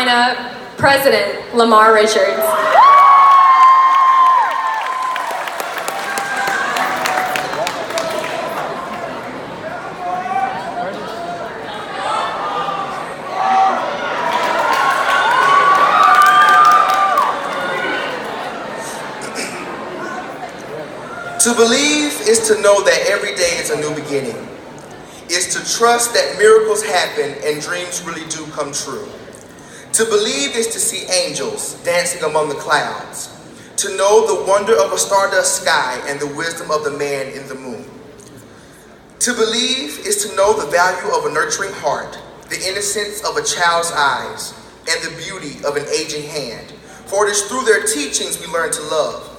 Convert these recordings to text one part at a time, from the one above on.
Carolina President Lamar Richards. To believe is to know that every day is a new beginning. It's to trust that miracles happen and dreams really do come true. To believe is to see angels dancing among the clouds. To know the wonder of a stardust sky and the wisdom of the man in the moon. To believe is to know the value of a nurturing heart, the innocence of a child's eyes, and the beauty of an aging hand. For it is through their teachings we learn to love.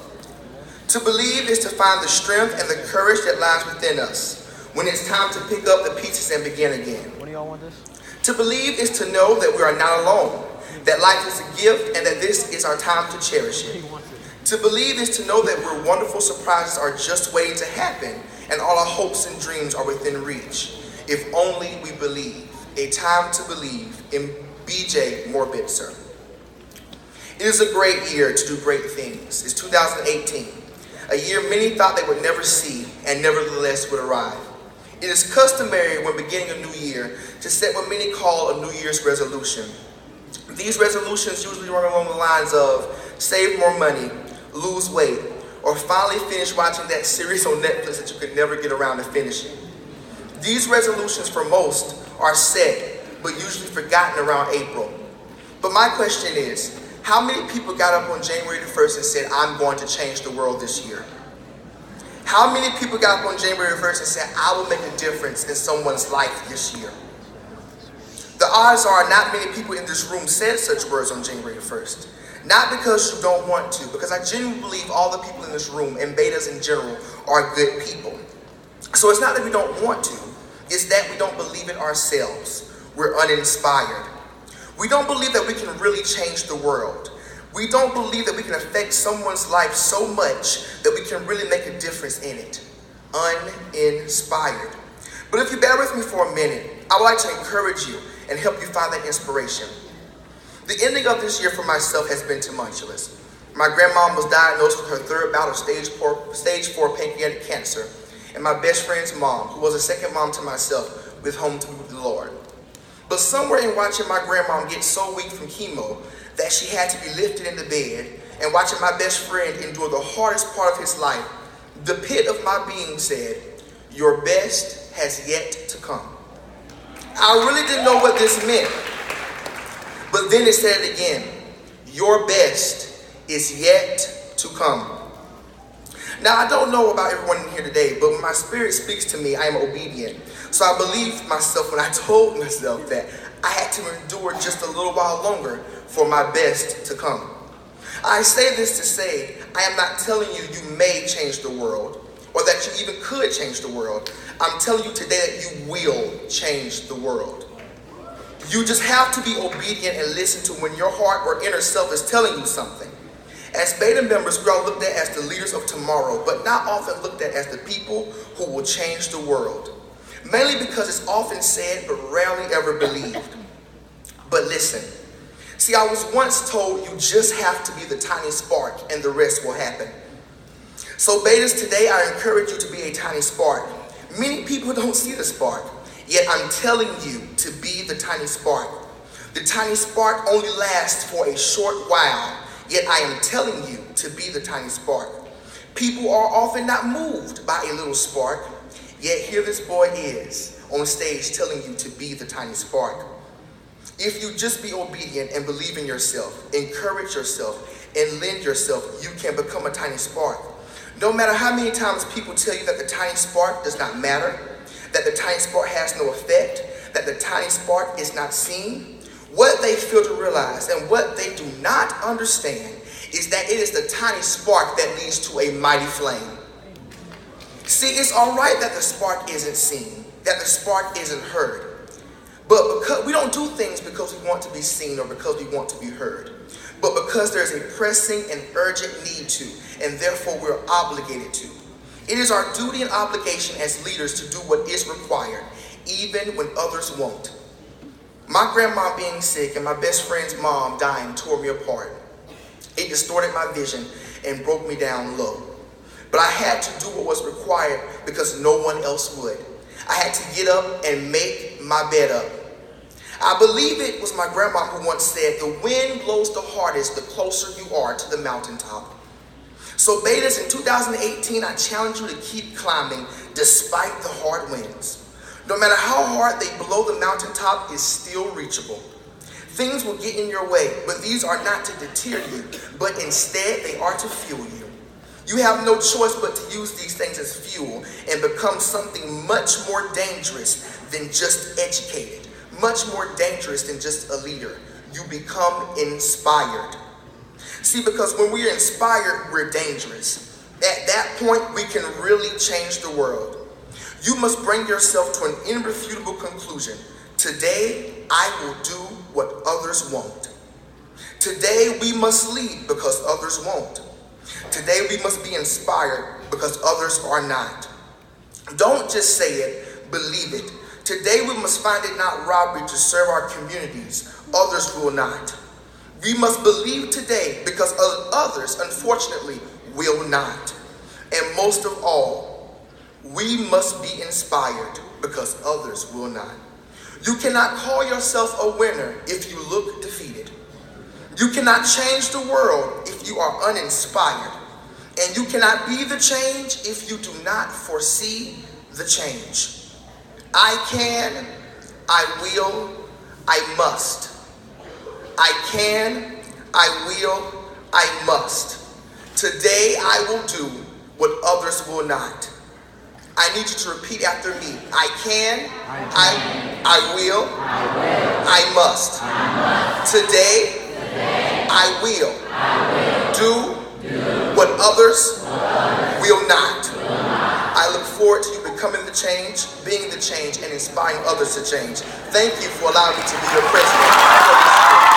To believe is to find the strength and the courage that lies within us when it's time to pick up the pieces and begin again. What do y'all want this? To believe is to know that we are not alone, that life is a gift and that this is our time to cherish it. To believe is to know that we're wonderful surprises are just waiting to happen and all our hopes and dreams are within reach. If only we believe. A time to believe in B.J. Morbitzer. It is a great year to do great things. It's 2018. A year many thought they would never see and nevertheless would arrive. It is customary when beginning a new year to set what many call a New Year's resolution. These resolutions usually run along the lines of save more money, lose weight, or finally finish watching that series on Netflix that you could never get around to finishing. These resolutions for most are set but usually forgotten around April. But my question is, how many people got up on January the 1st and said, I'm going to change the world this year? How many people got up on January the 1st and said, I will make a difference in someone's life this year? The odds are not many people in this room said such words on January the 1st. Not because you don't want to, because I genuinely believe all the people in this room and betas in general are good people. So it's not that we don't want to, it's that we don't believe it ourselves. We're uninspired. We don't believe that we can really change the world. We don't believe that we can affect someone's life so much that we can really make a difference in it. Uninspired. But if you bear with me for a minute, I would like to encourage you and help you find that inspiration. The ending of this year for myself has been tumultuous. My grandmom was diagnosed with her third bout of stage 4 pancreatic cancer, and my best friend's mom, who was a second mom to myself, with home to be with the Lord. But somewhere in watching my grandmom get so weak from chemo that she had to be lifted into bed, and watching my best friend endure the hardest part of his life, the pit of my being said, your best has yet to come. I really didn't know what this meant, but then it said it again, your best is yet to come. Now, I don't know about everyone in here today, but when my spirit speaks to me, I am obedient. So I believed myself when I told myself that I had to endure just a little while longer for my best to come. I say this to say, I am not telling you you may change the world, or that you even could change the world. I'm telling you today that you will change the world. You just have to be obedient and listen to when your heart or inner self is telling you something. As beta members, we are looked at as the leaders of tomorrow, but not often looked at as the people who will change the world. Mainly because it's often said, but rarely ever believed. But listen, see, I was once told you just have to be the tiny spark and the rest will happen. So betas, today I encourage you to be a tiny spark. Many people don't see the spark, yet I'm telling you to be the tiny spark. The tiny spark only lasts for a short while, yet I am telling you to be the tiny spark. People are often not moved by a little spark, yet here this boy is on stage telling you to be the tiny spark. If you just be obedient and believe in yourself, encourage yourself, and lend yourself, you can become a tiny spark. No matter how many times people tell you that the tiny spark does not matter, that the tiny spark has no effect, that the tiny spark is not seen, what they fail to realize and what they do not understand is that it is the tiny spark that leads to a mighty flame. See, it's all right that the spark isn't seen, that the spark isn't heard. But because we don't do things because we want to be seen or because we want to be heard, but because there's a pressing and urgent need to, and therefore we're obligated to. It is our duty and obligation as leaders to do what is required, even when others won't. My grandma being sick and my best friend's mom dying tore me apart. It distorted my vision and broke me down low. But I had to do what was required because no one else would. I had to get up and make my bed up. I believe it was my grandma who once said, "The wind blows the hardest the closer you are to the mountaintop." So Betas, in 2018, I challenge you to keep climbing despite the hard winds. No matter how hard they blow, the mountaintop is still reachable. Things will get in your way, but these are not to deter you, but instead they are to fuel you. You have no choice but to use these things as fuel and become something much more dangerous than just educated, much more dangerous than just a leader. You become inspired. See, because when we are inspired, we're dangerous. At that point, we can really change the world. You must bring yourself to an irrefutable conclusion. Today, I will do what others won't. Today, we must lead because others won't. Today, we must be inspired because others are not. Don't just say it, believe it. Today, we must find it not robbery to serve our communities. Others will not. We must believe today because others, unfortunately, will not. And most of all, we must be inspired because others will not. You cannot call yourself a winner if you look defeated. You cannot change the world if you are uninspired. And you cannot be the change if you do not foresee the change. I can, I will, I must. I can, I will, I must. Today I will do what others will not. I need you to repeat after me. I can, I will, I must. Today I will do what others will not. I look forward to you becoming the change, being the change, and inspiring others to change. Thank you for allowing me to be your president.